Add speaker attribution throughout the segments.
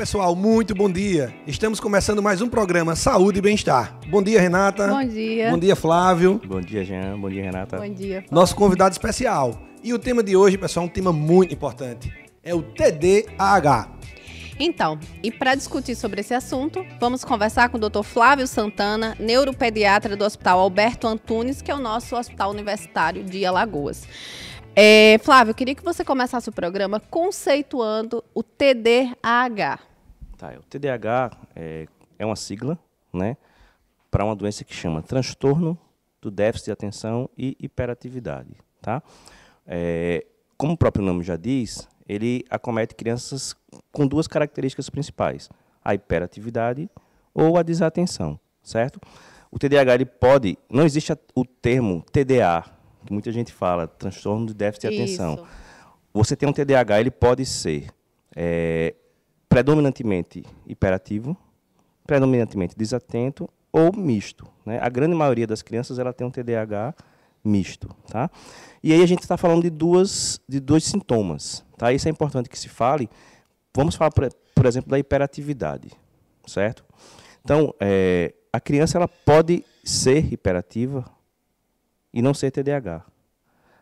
Speaker 1: pessoal, muito bom dia. Estamos começando mais um programa Saúde e Bem-Estar. Bom dia, Renata.
Speaker 2: Bom dia.
Speaker 1: Bom dia, Flávio.
Speaker 3: Bom dia, Jean. Bom dia, Renata.
Speaker 2: Bom dia, Flávio.
Speaker 1: Nosso convidado especial. E o tema de hoje, pessoal, é um tema muito importante. É o TDAH.
Speaker 2: Então, e para discutir sobre esse assunto, vamos conversar com o Dr. Flávio Santana, neuropediatra do Hospital Alberto Antunes, que é o nosso hospital universitário de Alagoas. Flávio, eu queria que você começasse o programa conceituando o TDAH.
Speaker 3: Tá, o TDAH é uma sigla, né, para uma doença que chama transtorno do déficit de atenção e hiperatividade, tá? Como o próprio nome já diz, ele acomete crianças com duas características principais: a hiperatividade ou a desatenção, certo? O TDAH, ele pode... Não existe o termo TDA, que muita gente fala, transtorno de déficit de atenção. Você tem um TDAH, ele pode ser predominantemente hiperativo, predominantemente desatento ou misto, né? A grande maioria das crianças ela tem um TDAH misto, tá? E aí a gente está falando de dois sintomas, tá? Isso é importante que se fale. Vamos falar, por exemplo, da hiperatividade, certo? Então, a criança ela pode ser hiperativa e não ser TDAH.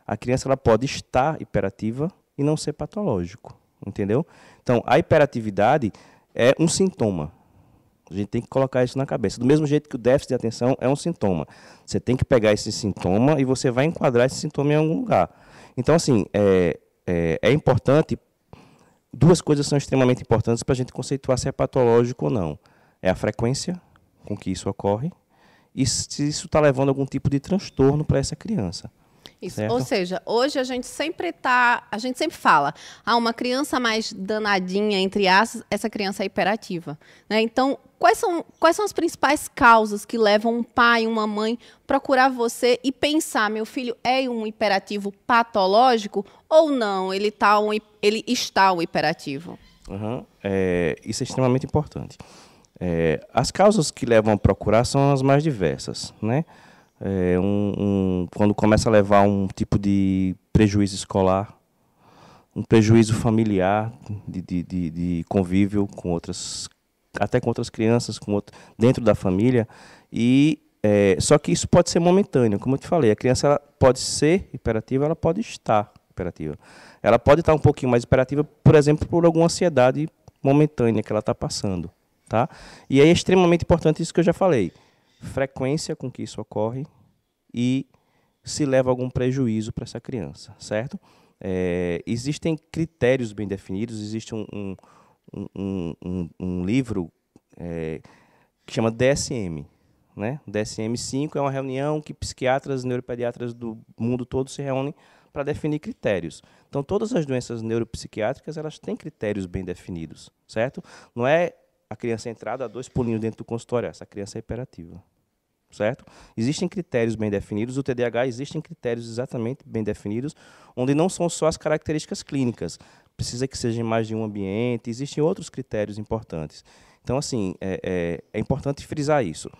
Speaker 3: A criança ela pode estar hiperativa e não ser patológico, entendeu? Então, a hiperatividade é um sintoma. A gente tem que colocar isso na cabeça. Do mesmo jeito que o déficit de atenção é um sintoma. Você tem que pegar esse sintoma e você vai enquadrar esse sintoma em algum lugar. Então, assim, é importante... Duas coisas são extremamente importantes para a gente conceituar se é patológico ou não. É a frequência com que isso ocorre e se isso está levando a algum tipo de transtorno para essa criança.
Speaker 2: Isso, ou seja, hoje a gente sempre fala, uma criança mais danadinha, entre aspas, essa criança é hiperativa, né? Então, quais são as principais causas que levam um pai, uma mãe procurar você e pensar, meu filho é um hiperativo patológico ou não, ele está um hiperativo?
Speaker 3: Isso é extremamente importante. As causas que levam a procurar são as mais diversas, né? Quando começa a levar um tipo de prejuízo escolar, um prejuízo familiar, de convívio com outras, até com outras crianças, dentro da família, só que isso pode ser momentâneo, como eu te falei, a criança ela pode ser hiperativa, ela pode estar hiperativa. Ela pode estar um pouquinho mais hiperativa, por exemplo, por alguma ansiedade momentânea que ela está passando, tá? E aí é extremamente importante isso que eu já falei. Frequência com que isso ocorre e se leva algum prejuízo para essa criança, certo? Existem critérios bem definidos, existe um livro que chama DSM, né? DSM-5 é uma reunião que psiquiatras e neuropediatras do mundo todo se reúnem para definir critérios. Então, todas as doenças neuropsiquiátricas elas têm critérios bem definidos, certo? Não é a criança entrar, dar 2 pulinhos dentro do consultório, essa criança é hiperativa, certo? Existem critérios bem definidos, o TDAH existem critérios exatamente bem definidos, onde não são só as características clínicas, precisa que seja em mais de um ambiente, existem outros critérios importantes. Então, assim, é importante frisar isso.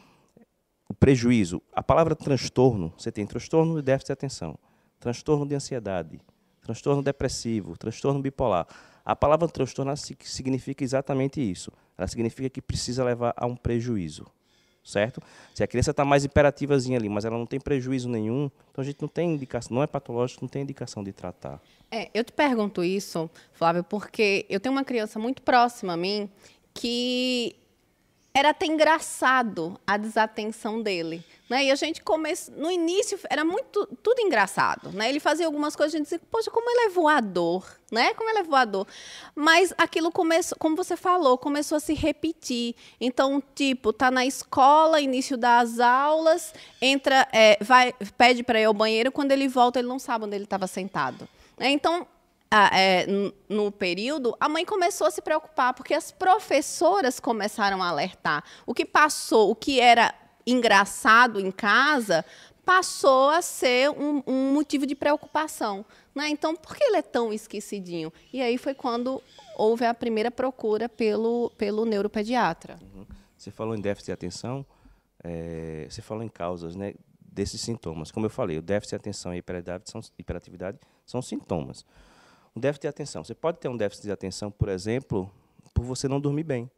Speaker 3: O prejuízo, a palavra transtorno, você tem transtorno de déficit de atenção, transtorno de ansiedade, transtorno depressivo, transtorno bipolar. A palavra transtorno significa exatamente isso. Ela significa que precisa levar a um prejuízo, certo? Se a criança está mais hiperativazinha ali, mas ela não tem prejuízo nenhum, então a gente não tem indicação, não é patológico, não tem indicação de tratar.
Speaker 2: Eu te pergunto isso, Flávio, porque eu tenho uma criança muito próxima a mim que era até engraçado a desatenção dele, né? E a gente no início era tudo engraçado, né? Ele fazia algumas coisas, a gente dizia, poxa, como ele é voador, né? Como ele é voador. Mas aquilo começou, como você falou, começou a se repetir. Então, tipo, tá na escola, início das aulas, entra, pede para ir ao banheiro, quando ele volta, ele não sabe onde ele estava sentado. Então, no período, a mãe começou a se preocupar, porque as professoras começaram a alertar. O que passou, o que era engraçado em casa, passou a ser um motivo de preocupação, né? Então, por que ele é tão esquecidinho? E aí foi quando houve a primeira procura pelo neuropediatra.
Speaker 3: Você falou em déficit de atenção, você falou em causas, né, desses sintomas. Como eu falei, o déficit de atenção e a hiperatividade são sintomas. O déficit de atenção. Você pode ter um déficit de atenção, por exemplo, por você não dormir bem.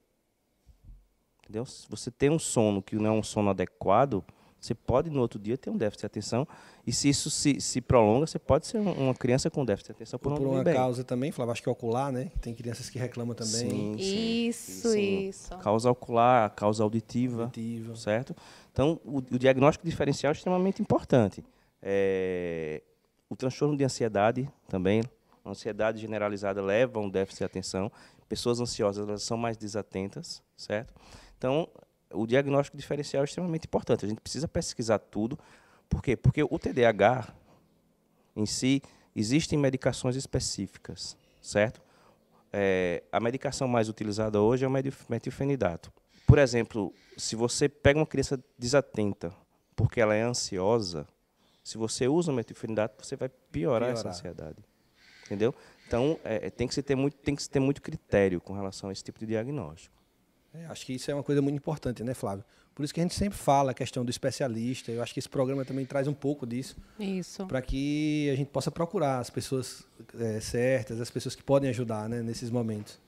Speaker 3: Entendeu? Se você tem um sono que não é um sono adequado, você pode, no outro dia, ter um déficit de atenção. E se isso se prolonga, você pode ser uma criança com déficit de atenção por não dormir bem.
Speaker 1: Por uma causa também, Flávio, acho que é ocular, né? Tem crianças que reclamam também.
Speaker 3: Sim,
Speaker 2: Isso.
Speaker 3: Causa ocular, causa auditiva. Certo? Então, o diagnóstico diferencial é extremamente importante. O transtorno de ansiedade também, a ansiedade generalizada leva a um déficit de atenção. Pessoas ansiosas, elas são mais desatentas, certo? Então, o diagnóstico diferencial é extremamente importante. A gente precisa pesquisar tudo. Por quê? Porque o TDAH, em si, existem medicações específicas, certo? A medicação mais utilizada hoje é o metilfenidato. Por exemplo, se você pega uma criança desatenta porque ela é ansiosa, se você usa o metilfenidato, você vai piorar essa ansiedade. Entendeu? Então, tem que se ter muito critério com relação a esse tipo de diagnóstico.
Speaker 1: Acho que isso é uma coisa muito importante, né, Flávio? Por isso que a gente sempre fala a questão do especialista. Eu acho que esse programa também traz um pouco disso.
Speaker 2: Isso.
Speaker 1: Para que a gente possa procurar as pessoas certas, as pessoas que podem ajudar, né, nesses momentos.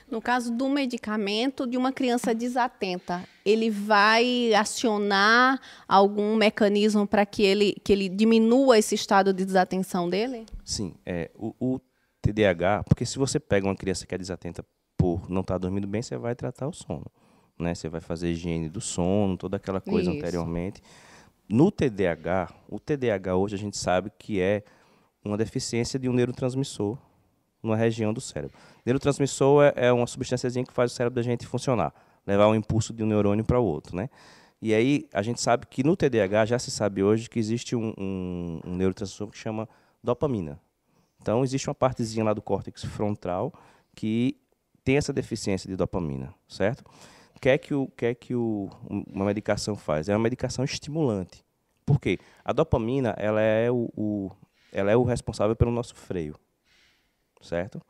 Speaker 2: No caso do medicamento de uma criança desatenta, ele vai acionar algum mecanismo para que ele diminua esse estado de desatenção dele?
Speaker 3: Sim. O TDAH, porque se você pega uma criança que é desatenta por não estar dormindo bem, você vai tratar o sono, né? Você vai fazer higiene do sono, toda aquela coisa anteriormente. No TDAH, o TDAH hoje a gente sabe que é uma deficiência de um neurotransmissor numa região do cérebro. Neurotransmissor é uma substânciazinha que faz o cérebro da gente funcionar, levar um impulso de um neurônio para o outro, né? E aí a gente sabe que no TDAH já se sabe hoje que existe um neurotransmissor que chama dopamina. Então existe uma partezinha lá do córtex frontal que tem essa deficiência de dopamina, certo? O que é que uma medicação faz? É uma medicação estimulante. Por quê? A dopamina ela é o responsável pelo nosso freio, certo?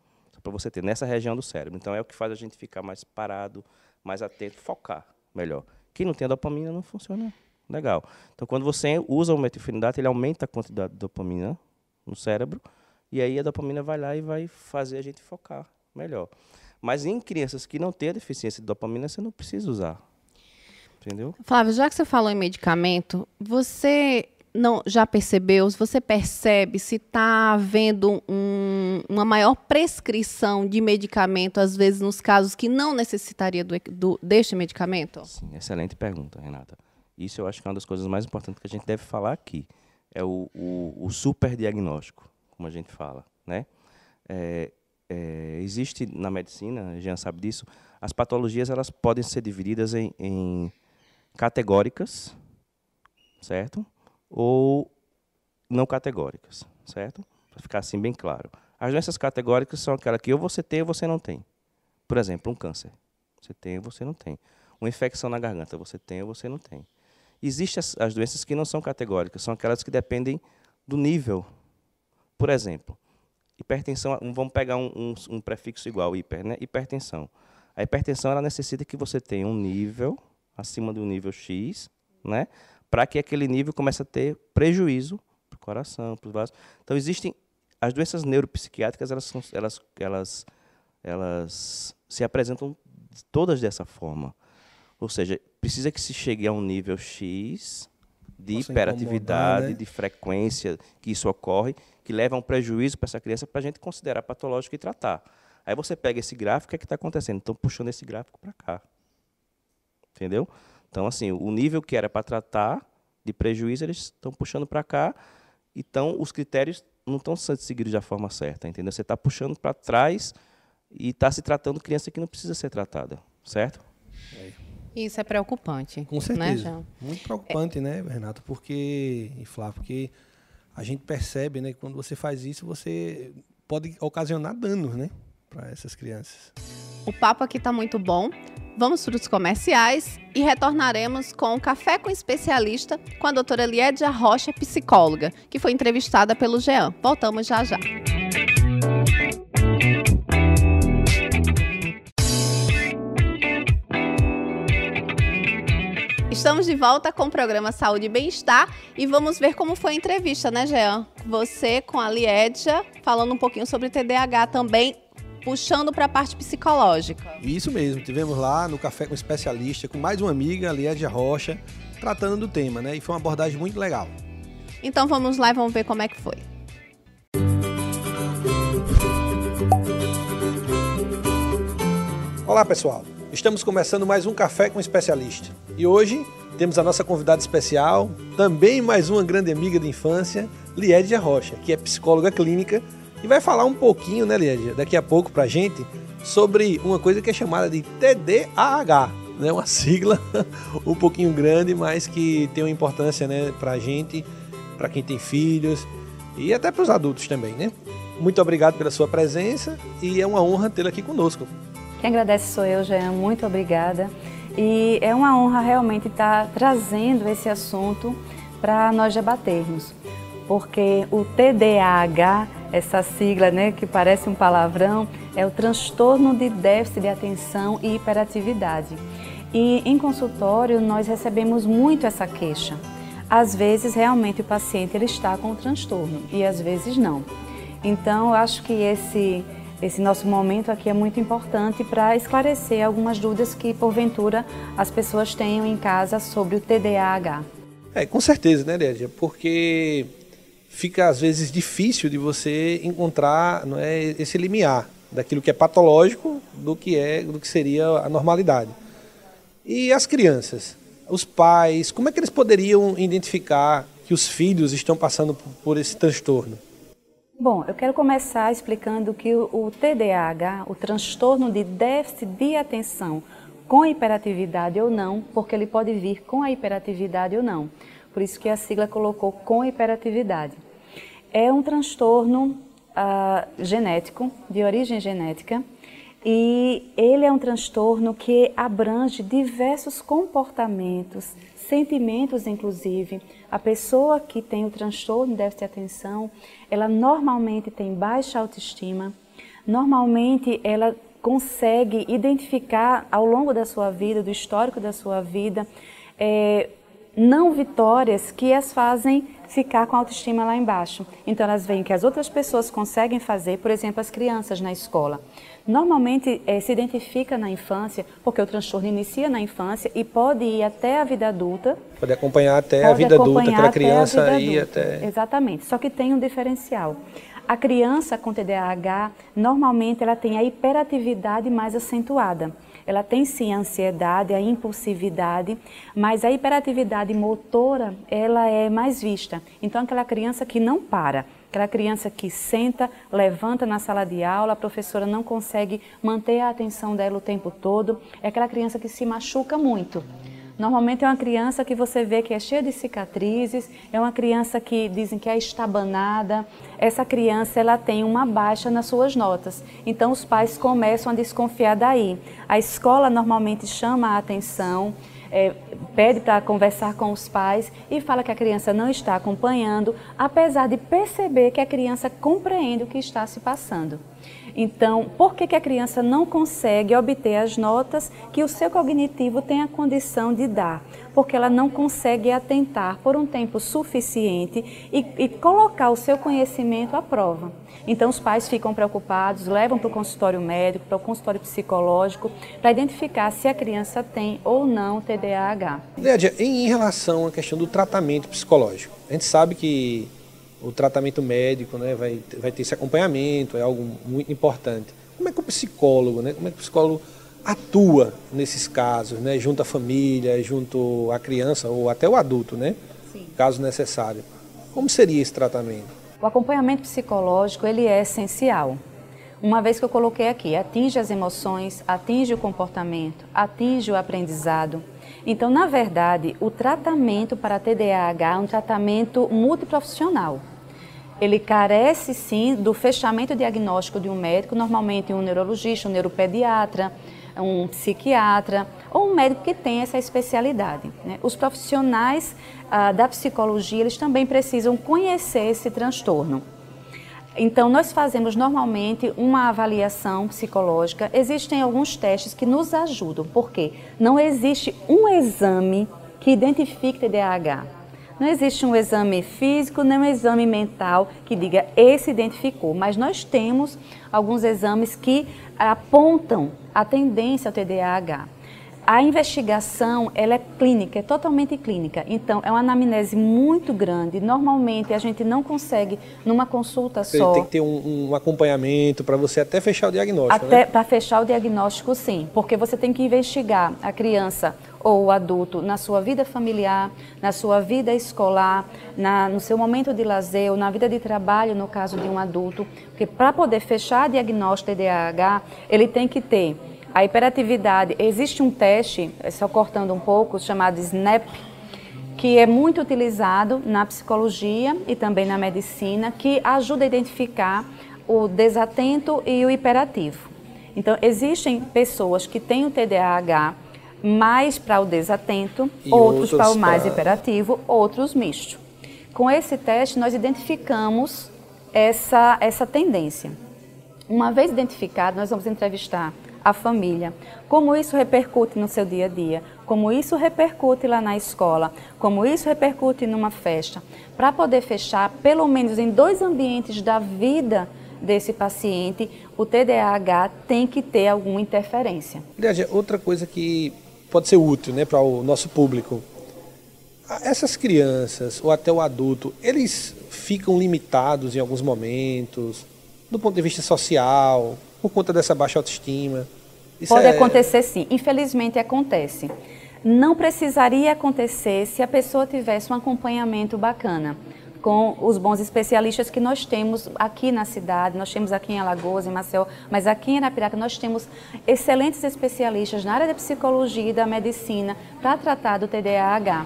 Speaker 3: Para você ter nessa região do cérebro. Então é o que faz a gente ficar mais parado, mais atento, focar melhor. Quem não tem a dopamina não funciona legal. Então quando você usa o metilfenidato, ele aumenta a quantidade de dopamina no cérebro e aí a dopamina vai lá e vai fazer a gente focar melhor. Mas em crianças que não têm a deficiência de dopamina, você não precisa usar. Entendeu?
Speaker 2: Flávio, já que você falou em medicamento, você já percebeu, você percebe se está havendo uma maior prescrição de medicamento, às vezes nos casos que não necessitaria deste medicamento?
Speaker 3: Sim, excelente pergunta, Renata. Isso eu acho que é uma das coisas mais importantes que a gente deve falar aqui. É o superdiagnóstico, como a gente fala, né? Existe na medicina, Jean sabe disso, as patologias elas podem ser divididas em categóricas, certo? Ou não categóricas, certo? Para ficar assim bem claro. As doenças categóricas são aquelas que ou você tem ou você não tem. Por exemplo, um câncer. Você tem ou você não tem. Uma infecção na garganta. Você tem ou você não tem. Existem as doenças que não são categóricas. São aquelas que dependem do nível. Por exemplo, hipertensão. Vamos pegar um prefixo igual, hiper, né? Hipertensão. A hipertensão ela necessita que você tenha um nível acima do nível X, né? Para que aquele nível comece a ter prejuízo para o coração, para os vasos. Então, existem as doenças neuropsiquiátricas, elas se apresentam todas dessa forma. Ou seja, precisa que se chegue a um nível X de hiperatividade, né? De frequência que isso ocorre, que leva a um prejuízo para essa criança para a gente considerar patológico e tratar. Aí você pega esse gráfico, o que é que está acontecendo? Estão puxando esse gráfico para cá. Entendeu? Então, assim, o nível que era para tratar de prejuízo, eles estão puxando para cá. Então, os critérios não estão sendo seguidos da forma certa, entendeu? Você está puxando para trás e está se tratando criança que não precisa ser tratada, certo?
Speaker 2: Isso é preocupante.
Speaker 1: Com certeza.
Speaker 2: Né,
Speaker 1: muito preocupante, né, Renato? E Flávio, porque a gente percebe, né, que quando você faz isso, você pode ocasionar danos, né, para essas crianças.
Speaker 2: O papo aqui está muito bom. Vamos para os comerciais e retornaremos com o Café com Especialista com a doutora Liédia Rocha, psicóloga, que foi entrevistada pelo Jean. Voltamos já já. Estamos de volta com o programa Saúde e Bem-Estar e vamos ver como foi a entrevista, né, Jean? Você com a Liédia, falando um pouquinho sobre TDAH também, puxando para a parte psicológica.
Speaker 1: Isso mesmo, tivemos lá no Café com Especialista, com mais uma amiga, Liédia Rocha, tratando do tema, né? E foi uma abordagem muito legal.
Speaker 2: Então vamos lá e vamos ver como é que foi.
Speaker 1: Olá, pessoal. Estamos começando mais um Café com Especialista. E hoje temos a nossa convidada especial, também mais uma grande amiga de infância, Liédia Rocha, que é psicóloga clínica e vai falar um pouquinho, né, Liédia, daqui a pouco pra gente, sobre uma coisa que é chamada de TDAH, né? Uma sigla um pouquinho grande, mas que tem uma importância, né, pra gente, pra quem tem filhos e até para os adultos também, né? Muito obrigado pela sua presença e é uma honra tê-la aqui conosco.
Speaker 4: Quem agradece sou eu, Jean, muito obrigada. E é uma honra realmente estar trazendo esse assunto para nós debatermos, porque o TDAH, essa sigla, né, que parece um palavrão, é o transtorno de déficit de atenção e hiperatividade. E em consultório nós recebemos muito essa queixa. Às vezes realmente o paciente ele está com o transtorno e às vezes não. Então eu acho que esse nosso momento aqui é muito importante para esclarecer algumas dúvidas que, porventura, as pessoas tenham em casa sobre o TDAH.
Speaker 1: Com certeza, né, Liédia? Porque fica, às vezes, difícil de você encontrar, não é, esse limiar daquilo que é patológico do que seria a normalidade. E as crianças, os pais, como é que eles poderiam identificar que os filhos estão passando por esse transtorno?
Speaker 4: Bom, eu quero começar explicando que o TDAH, o transtorno de déficit de atenção com hiperatividade ou não, porque ele pode vir com a hiperatividade ou não. Por isso que a sigla colocou com hiperatividade. É um transtorno genético, de origem genética, e ele é um transtorno que abrange diversos comportamentos, sentimentos inclusive. A pessoa que tem o transtorno de déficit de atenção, ela normalmente tem baixa autoestima, normalmente ela consegue identificar ao longo da sua vida, do histórico da sua vida, não vitórias que as fazem ficar com a autoestima lá embaixo. Então elas veem que as outras pessoas conseguem fazer, por exemplo, as crianças na escola. Normalmente se identifica na infância, porque o transtorno inicia na infância e pode ir até a vida adulta.
Speaker 1: Pode acompanhar até a vida adulta, aquela criança ir até...
Speaker 4: Exatamente, só que tem um diferencial. A criança com TDAH, normalmente ela tem a hiperatividade mais acentuada. Ela tem sim a ansiedade, a impulsividade, mas a hiperatividade motora, ela é mais vista. Então aquela criança que não para, aquela criança que senta, levanta na sala de aula, a professora não consegue manter a atenção dela o tempo todo, é aquela criança que se machuca muito. Normalmente é uma criança que você vê que é cheia de cicatrizes, é uma criança que dizem que é estabanada. Essa criança ela tem uma baixa nas suas notas, então os pais começam a desconfiar daí. A escola normalmente chama a atenção, pede para conversar com os pais e fala que a criança não está acompanhando, apesar de perceber que a criança compreende o que está se passando. Então, por que a criança não consegue obter as notas que o seu cognitivo tem a condição de dar? Porque ela não consegue atentar por um tempo suficiente e colocar o seu conhecimento à prova. Então, os pais ficam preocupados, levam para o consultório médico, para o consultório psicológico, para identificar se a criança tem ou não TDAH.
Speaker 1: Liédia, em relação à questão do tratamento psicológico, a gente sabe que o tratamento médico, né, vai ter esse acompanhamento, é algo muito importante. Como é que o psicólogo, né, como é que o psicólogo atua nesses casos, né, junto à família, junto à criança ou até o adulto, né,
Speaker 4: Sim.
Speaker 1: Caso necessário? Como seria esse tratamento?
Speaker 4: O acompanhamento psicológico ele é essencial. Uma vez que eu coloquei aqui, atinge as emoções, atinge o comportamento, atinge o aprendizado. Então, na verdade, o tratamento para TDAH é um tratamento multiprofissional. Ele carece, sim, do fechamento diagnóstico de um médico, normalmente um neurologista, um neuropediatra, um psiquiatra ou um médico que tem essa especialidade, né? Os profissionais da psicologia, eles também precisam conhecer esse transtorno. Então, nós fazemos normalmente uma avaliação psicológica. Existem alguns testes que nos ajudam, porque não existe um exame que identifique TDAH. Não existe um exame físico, nem um exame mental que diga esse identificou, mas nós temos alguns exames que apontam a tendência ao TDAH. A investigação, ela é clínica, é totalmente clínica. Então, é uma anamnese muito grande. Normalmente, a gente não consegue, numa consulta só...
Speaker 1: Tem que ter um acompanhamento para você até fechar o diagnóstico,
Speaker 4: até,
Speaker 1: né?
Speaker 4: Para fechar o diagnóstico, sim. Porque você tem que investigar a criança ou o adulto na sua vida familiar, na sua vida escolar, no seu momento de lazer ou na vida de trabalho, no caso de um adulto. Porque para poder fechar o diagnóstico de TDAH, ele tem que ter... A hiperatividade, existe um teste, só cortando um pouco, chamado SNAP, que é muito utilizado na psicologia e também na medicina, que ajuda a identificar o desatento e o hiperativo. Então, existem pessoas que têm o TDAH mais para o desatento, outros para o mais hiperativo, outros misto. Com esse teste, nós identificamos essa tendência. Uma vez identificado, nós vamos entrevistar a família, como isso repercute no seu dia a dia, como isso repercute lá na escola, como isso repercute numa festa, para poder fechar, pelo menos em 2 ambientes da vida desse paciente, o TDAH tem que ter alguma interferência.
Speaker 1: Lídia, outra coisa que pode ser útil, né, para o nosso público, essas crianças ou até o adulto, eles ficam limitados em alguns momentos, do ponto de vista social, por conta dessa baixa autoestima?
Speaker 4: Pode acontecer sim, infelizmente acontece. Não precisaria acontecer se a pessoa tivesse um acompanhamento bacana com os bons especialistas que nós temos aqui na cidade, nós temos aqui em Alagoas, em Maceió, mas aqui em Arapiraca nós temos excelentes especialistas na área da psicologia e da medicina para tratar do TDAH.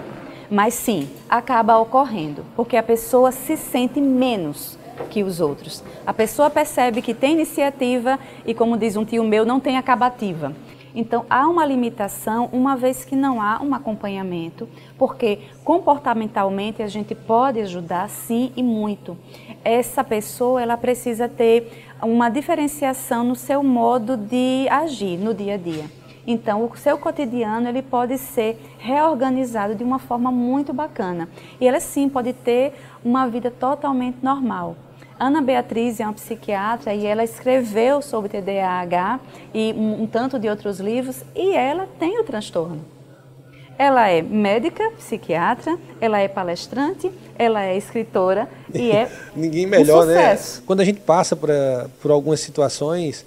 Speaker 4: Mas sim, acaba ocorrendo, porque a pessoa se sente menos que os outros. A pessoa percebe que tem iniciativa e, como diz um tio meu, não tem acabativa. Então, há uma limitação, uma vez que não há um acompanhamento, porque comportamentalmente a gente pode ajudar, sim, e muito. Essa pessoa, ela precisa ter uma diferenciação no seu modo de agir no dia a dia. Então, o seu cotidiano, ele pode ser reorganizado de uma forma muito bacana. E ela, sim, pode ter uma vida totalmente normal. Ana Beatriz é uma psiquiatra e ela escreveu sobre TDAH e um tanto de outros livros e ela tem o transtorno. Ela é médica, psiquiatra, ela é palestrante, ela é escritora e é
Speaker 1: Ninguém melhor,
Speaker 4: um sucesso.
Speaker 1: Né? Quando a gente passa por algumas situações,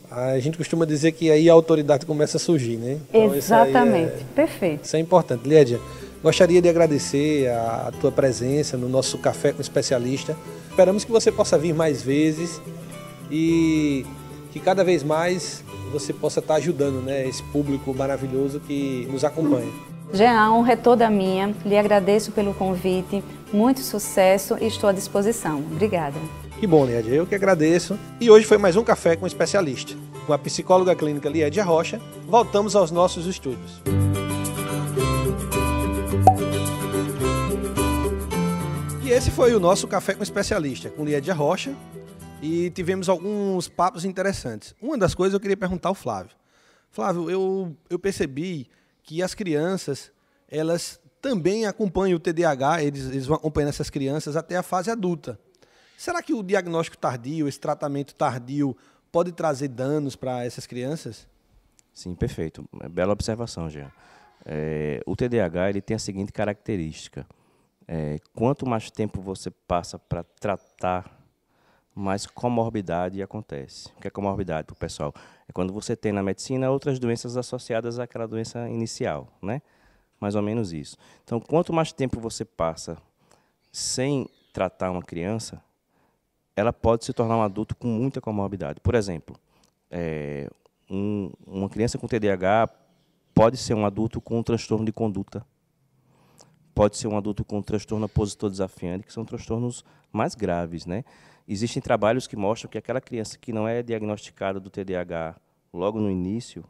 Speaker 1: a gente costuma dizer que aí a autoridade começa a surgir, né?
Speaker 4: Então, exatamente, perfeito.
Speaker 1: Isso é importante. Lídia, gostaria de agradecer a tua presença no nosso Café com Especialista. Esperamos que você possa vir mais vezes e que cada vez mais você possa estar ajudando, né, esse público maravilhoso que nos acompanha.
Speaker 4: Jean, a honra é toda minha. Lhe agradeço pelo convite. Muito sucesso e estou à disposição. Obrigada.
Speaker 1: Que bom, Lídia. Eu que agradeço. E hoje foi mais um Café com Especialista. Com a psicóloga clínica Lídia Rocha, voltamos aos nossos estúdios. E esse foi o nosso Café com Especialista, com Lídia Rocha, e tivemos alguns papos interessantes. Uma das coisas eu queria perguntar ao Flávio. Flávio, eu percebi que as crianças, elas também acompanham o TDAH, eles vão acompanhando essas crianças até a fase adulta. Será que o diagnóstico tardio, esse tratamento tardio, pode trazer danos para essas crianças?
Speaker 3: Sim, perfeito. Bela observação, Jean. O TDAH ele tem a seguinte característica. Quanto mais tempo você passa para tratar, mais comorbidade acontece. O que é comorbidade para o pessoal? É quando você tem na medicina outras doenças associadas àquela doença inicial, né? Mais ou menos isso. Então, quanto mais tempo você passa sem tratar uma criança, ela pode se tornar um adulto com muita comorbidade. Por exemplo, uma criança com TDAH pode ser um adulto com um transtorno de conduta. Pode ser um adulto com transtorno opositor desafiante, que são transtornos mais graves, né? Existem trabalhos que mostram que aquela criança que não é diagnosticada do TDAH logo no início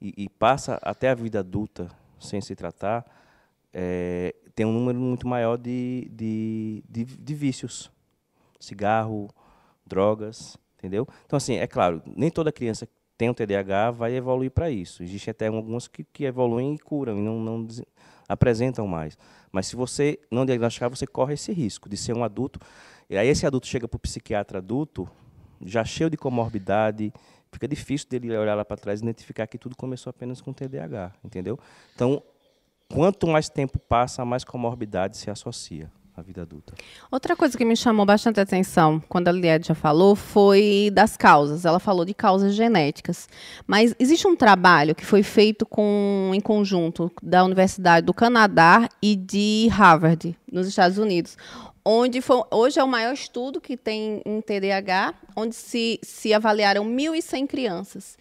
Speaker 3: e passa até a vida adulta sem se tratar, tem um número muito maior de vícios. Cigarro, drogas, entendeu? Então, assim, é claro, nem toda criança que tem um TDAH vai evoluir para isso. Existem até algumas que evoluem e curam, e apresentam mais. Mas se você não diagnosticar, você corre esse risco de ser um adulto. E aí esse adulto chega para o psiquiatra adulto, já cheio de comorbidade, fica difícil dele olhar lá para trás e identificar que tudo começou apenas com TDAH, entendeu? Então, quanto mais tempo passa, mais comorbidade se associa à vida adulta.
Speaker 2: Outra coisa que me chamou bastante atenção, quando a Lied já falou, foi das causas. Ela falou de causas genéticas. Mas existe um trabalho que foi feito em conjunto da Universidade do Canadá e de Harvard, nos Estados Unidos, onde hoje é o maior estudo que tem em TDAH, onde se avaliaram 1.100 crianças.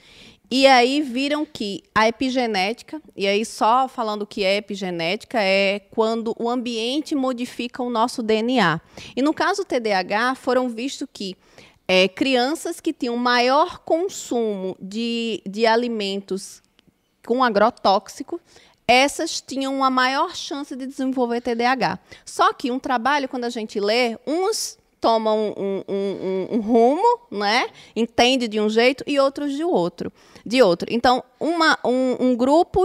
Speaker 2: E aí viram que a epigenética, e aí só falando o que é epigenética, é quando o ambiente modifica o nosso DNA. E no caso do TDAH, foram vistos que crianças que tinham maior consumo de alimentos com agrotóxico, essas tinham uma maior chance de desenvolver TDAH. Só que um trabalho, quando a gente lê, uns tomam um rumo, né? Entende de um jeito, e outros de outro. Então, um grupo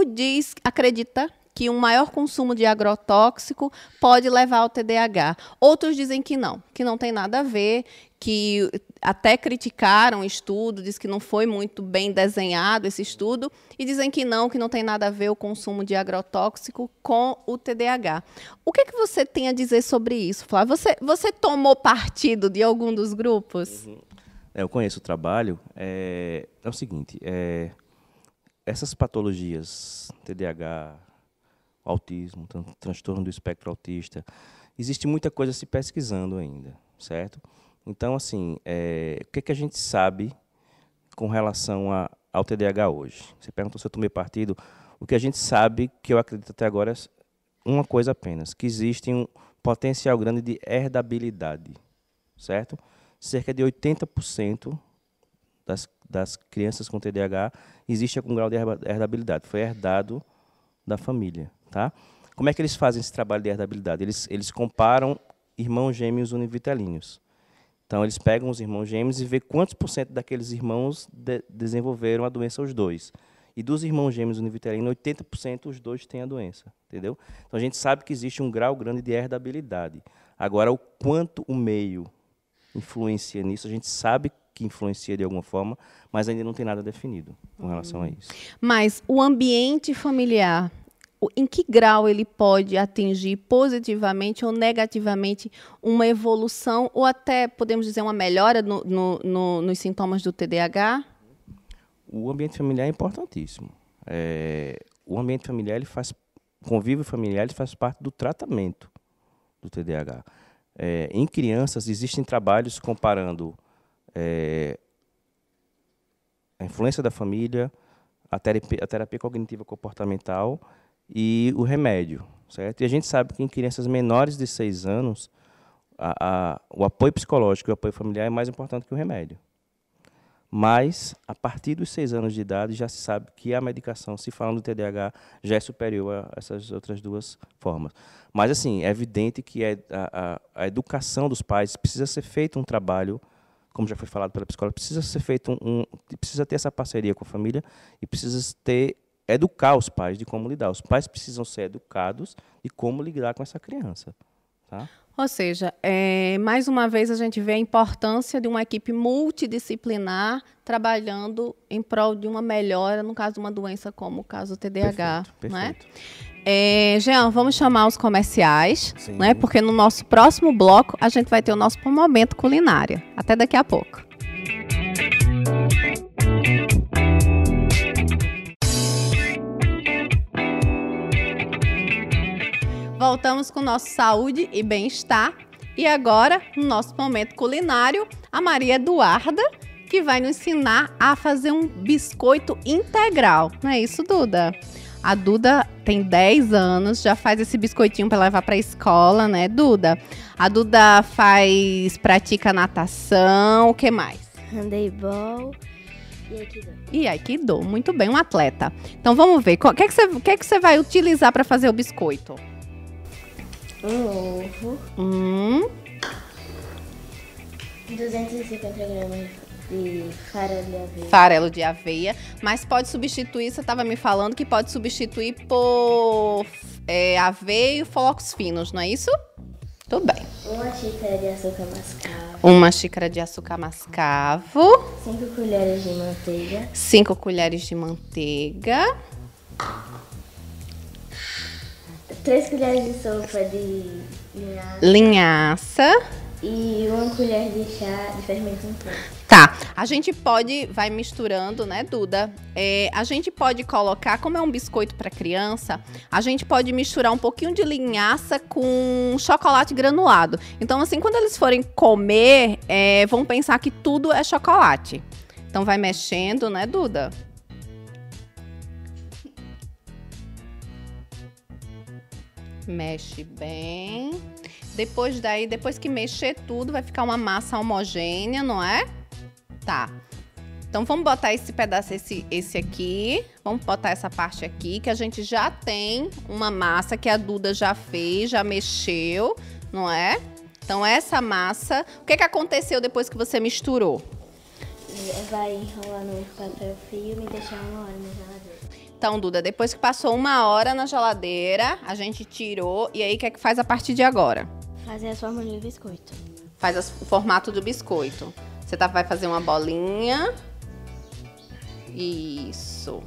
Speaker 2: acredita que um maior consumo de agrotóxico pode levar ao TDAH. Outros dizem que não tem nada a ver, que até criticaram o estudo, diz que não foi muito bem desenhado esse estudo, e dizem que não tem nada a ver o consumo de agrotóxico com o TDAH. O que você tem a dizer sobre isso, Flávio? Você tomou partido de algum dos grupos?
Speaker 3: Uhum. Eu conheço o trabalho. É o seguinte, essas patologias, TDAH, autismo, transtorno do espectro autista, existe muita coisa se pesquisando ainda, certo? Então, assim, o que a gente sabe com relação ao TDAH hoje? Você perguntou se eu tomei partido. O que a gente sabe, que eu acredito até agora, é uma coisa apenas, que existe um potencial grande de herdabilidade, certo? Cerca de 80% das crianças com TDAH existe algum grau de herdabilidade. Foi herdado da família, tá? Como é que eles fazem esse trabalho de herdabilidade? Eles comparam irmãos gêmeos univitelíneos. Então, eles pegam os irmãos gêmeos e vê quantos por cento daqueles irmãos desenvolveram a doença os dois. E dos irmãos gêmeos univitelinos, 80% os dois têm a doença, entendeu? Então, a gente sabe que existe um grau grande de herdabilidade. Agora, o quanto o meio influencia nisso, a gente sabe que influencia de alguma forma, mas ainda não tem nada definido com relação a isso.
Speaker 2: Mas o ambiente familiar, em que grau ele pode atingir positivamente ou negativamente uma evolução ou até, podemos dizer, uma melhora nos sintomas do TDAH?
Speaker 3: O ambiente familiar é importantíssimo. O ambiente familiar, convívio familiar, ele faz parte do tratamento do TDAH. Em crianças, existem trabalhos comparando a influência da família, a terapia cognitiva comportamental e o remédio, certo? E a gente sabe que em crianças menores de 6 anos, o apoio psicológico e o apoio familiar é mais importante que o remédio. Mas, a partir dos 6 anos de idade, já se sabe que a medicação, se falando do TDAH, já é superior a essas outras duas formas. Mas, assim, é evidente que a educação dos pais precisa ser feito um trabalho, como já foi falado pela psicóloga, precisa ser feito precisa ter essa parceria com a família e precisa educar os pais de como lidar. Os pais precisam ser educados de como lidar com essa criança, tá?
Speaker 2: Ou seja, mais uma vez a gente vê a importância de uma equipe multidisciplinar trabalhando em prol de uma melhora, no caso de uma doença como o caso do TDAH.
Speaker 3: Perfeito.
Speaker 2: Né? Jean, vamos chamar os comerciais, né? Porque no nosso próximo bloco a gente vai ter o nosso momento culinária. Até daqui a pouco. Voltamos com o nosso saúde e bem-estar. E agora, no nosso momento culinário, a Maria Eduarda, que vai nos ensinar a fazer um biscoito integral. Não é isso, Duda? A Duda tem 10 anos, já faz esse biscoitinho para levar para a escola, né, Duda? A Duda pratica natação, o que mais?
Speaker 5: Handebol e aikido.
Speaker 2: E aikido, muito bem, um atleta. Então vamos ver, o que é que você vai utilizar para fazer o biscoito?
Speaker 5: Um ovo, 250 gramas de farelo de aveia.
Speaker 2: Farelo de aveia, mas pode substituir, você estava me falando que pode substituir por aveia e flocos finos, não é isso? Tudo bem.
Speaker 5: Uma xícara de açúcar mascavo.
Speaker 2: Uma xícara de açúcar mascavo.
Speaker 5: 5 colheres de manteiga.
Speaker 2: 5 colheres de manteiga.
Speaker 5: 3 colheres de sopa de
Speaker 2: Linhaça.
Speaker 5: e 1 colher de chá de fermento em pó.
Speaker 2: Tá, a gente vai misturando, né, Duda? A gente pode colocar, como é um biscoito para criança, a gente pode misturar um pouquinho de linhaça com chocolate granulado. Então, assim, quando eles forem comer, vão pensar que tudo é chocolate. Então, vai mexendo, né, Duda? Mexe bem. Depois que mexer tudo, vai ficar uma massa homogênea, não é? Tá. Então, vamos botar esse pedaço, esse aqui. Vamos botar essa parte aqui, que a gente já tem uma massa que a Duda já fez, já mexeu, não é? Então, essa massa... O que aconteceu depois que você misturou?
Speaker 5: Vai enrolar no papel filme e deixar 1 hora na geladeira.
Speaker 2: Então, Duda, depois que passou 1 hora na geladeira, a gente tirou. E aí, o que é que faz a partir de agora?
Speaker 5: Fazer as formas do biscoito.
Speaker 2: Faz o formato do biscoito. Você vai fazer uma bolinha. Isso.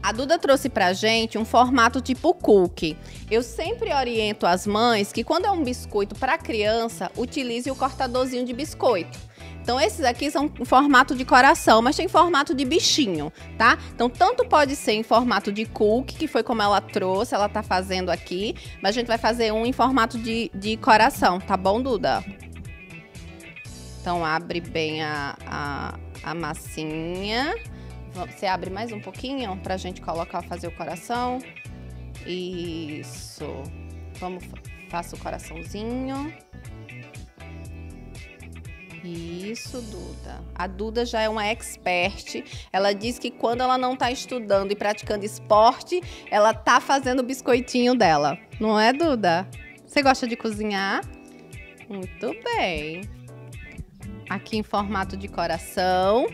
Speaker 2: A Duda trouxe pra gente um formato tipo cookie. Eu sempre oriento as mães que quando é um biscoito para criança, utilize o cortadorzinho de biscoito. Então, esses aqui são em formato de coração, mas tem formato de bichinho, tá? Então, tanto pode ser em formato de cookie, que foi como ela trouxe, ela tá fazendo aqui, mas a gente vai fazer um em formato de coração, tá bom, Duda? Então, abre bem a massinha. Você abre mais um pouquinho pra gente fazer o coração. Isso. Faça o coraçãozinho. Isso, Duda. A Duda já é uma expert. Ela diz que quando ela não tá estudando e praticando esporte, ela tá fazendo o biscoitinho dela. Não é, Duda? Você gosta de cozinhar? Muito bem. Aqui em formato de coração.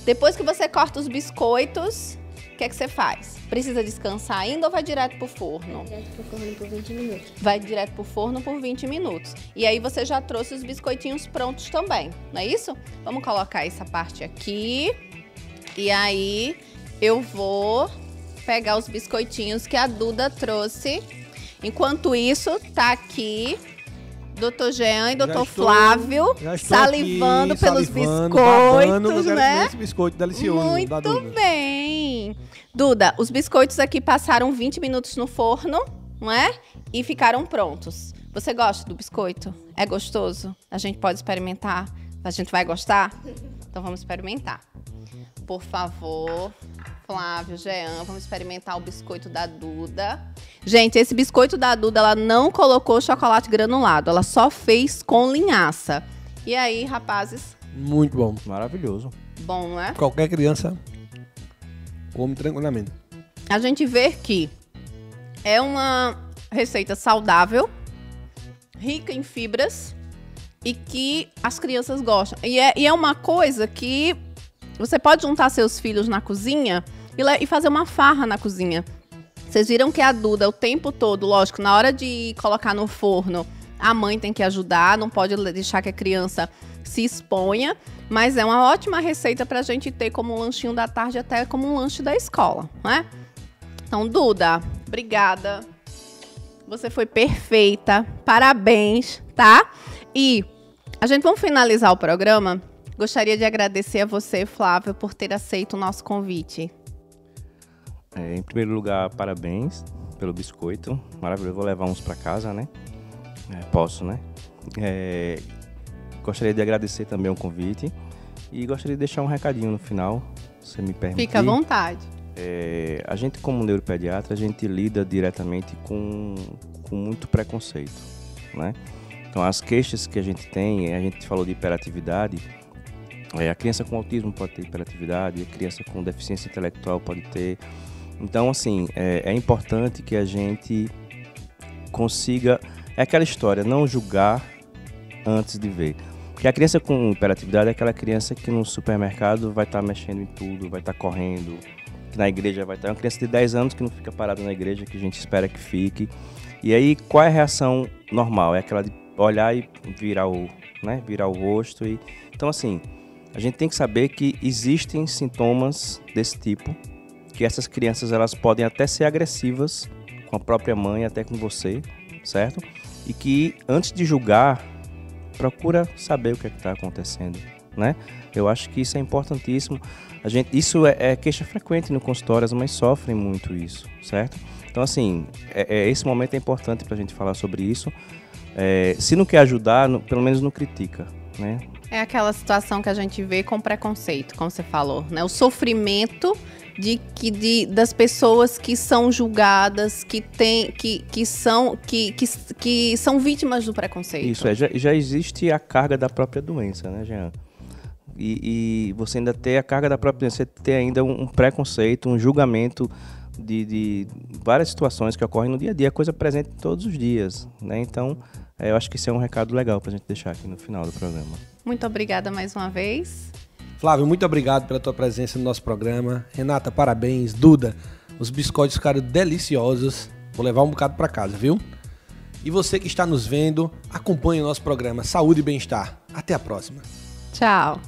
Speaker 2: Depois que você corta os biscoitos, o que é que você faz? Precisa descansar ainda ou vai direto pro forno?
Speaker 5: Direto pro forno por 20 minutos.
Speaker 2: Vai direto pro forno por 20 minutos. E aí você já trouxe os biscoitinhos prontos também, não é isso? Vamos colocar essa parte aqui. E aí eu vou pegar os biscoitinhos que a Duda trouxe. Enquanto isso, tá aqui Dr. Jean e Dr. Flávio salivando pelos biscoitos, né?
Speaker 1: Esse biscoito delicioso da Duda.
Speaker 2: Muito bem. Duda, os biscoitos aqui passaram 20 minutos no forno, não é? E ficaram prontos. Você gosta do biscoito? É gostoso? A gente pode experimentar? A gente vai gostar? Então vamos experimentar. Por favor, Flávio, Jean, vamos experimentar o biscoito da Duda. Gente, esse biscoito da Duda, ela não colocou chocolate granulado, ela só fez com linhaça. E aí, rapazes?
Speaker 1: Muito bom.
Speaker 3: Maravilhoso.
Speaker 2: Bom, não é?
Speaker 1: Qualquer criança come tranquilamente.
Speaker 2: A gente vê que é uma receita saudável, rica em fibras e que as crianças gostam. E é uma coisa que você pode juntar seus filhos na cozinha e fazer uma farra na cozinha. Vocês viram que a Duda, o tempo todo, lógico, na hora de colocar no forno, a mãe tem que ajudar, não pode deixar que a criança se exponha, mas é uma ótima receita pra gente ter como um lanchinho da tarde, até como um lanche da escola, não é? Então, Duda, obrigada. Você foi perfeita, parabéns, tá? E a gente vamos finalizar o programa. Gostaria de agradecer a você, Flávio, por ter aceito o nosso convite.
Speaker 3: Em primeiro lugar, parabéns pelo biscoito. Maravilhoso. Vou levar uns para casa, né? Posso, né? Gostaria de agradecer também o convite. E gostaria de deixar um recadinho no final, se você me permitir.
Speaker 2: Fica à vontade.
Speaker 3: A gente, como neuropediatra, a gente lida diretamente com muito preconceito, né? Então, as queixas que a gente falou de hiperatividade. A criança com autismo pode ter hiperatividade, a criança com deficiência intelectual pode ter. Então, assim, é importante que a gente consiga... É aquela história, não julgar antes de ver. Porque a criança com hiperatividade é aquela criança que no supermercado vai estar mexendo em tudo, vai estar correndo, que que na igreja vai estar. É uma criança de 10 anos que não fica parada na igreja, que a gente espera que fique. E aí, qual é a reação normal? É aquela de olhar e virar o rosto. Então, assim, a gente tem que saber que existem sintomas desse tipo, que essas crianças elas podem até ser agressivas com a própria mãe, até com você, certo? E que, antes de julgar, procura saber o que está acontecendo, né? Eu acho que isso é importantíssimo. Isso é queixa frequente no consultório, as mães sofrem muito isso, certo? Então, assim, esse momento é importante para a gente falar sobre isso. Se não quer ajudar, pelo menos não critica, né?
Speaker 2: É aquela situação que a gente vê com preconceito, como você falou, né? O sofrimento das pessoas que são julgadas, que são vítimas do preconceito.
Speaker 3: Isso, já existe a carga da própria doença, né, Jean? E você ainda tem a carga da própria doença, você tem ainda um preconceito, um julgamento de várias situações que ocorrem no dia a dia, coisa presente todos os dias, né? Então, eu acho que isso é um recado legal pra gente deixar aqui no final do programa.
Speaker 2: Muito obrigada mais uma vez.
Speaker 1: Flávio, muito obrigado pela tua presença no nosso programa. Renata, parabéns. Duda, os biscoitos ficaram deliciosos. Vou levar um bocado pra casa, viu? E você que está nos vendo, acompanhe o nosso programa Saúde e Bem-Estar. Até a próxima.
Speaker 2: Tchau.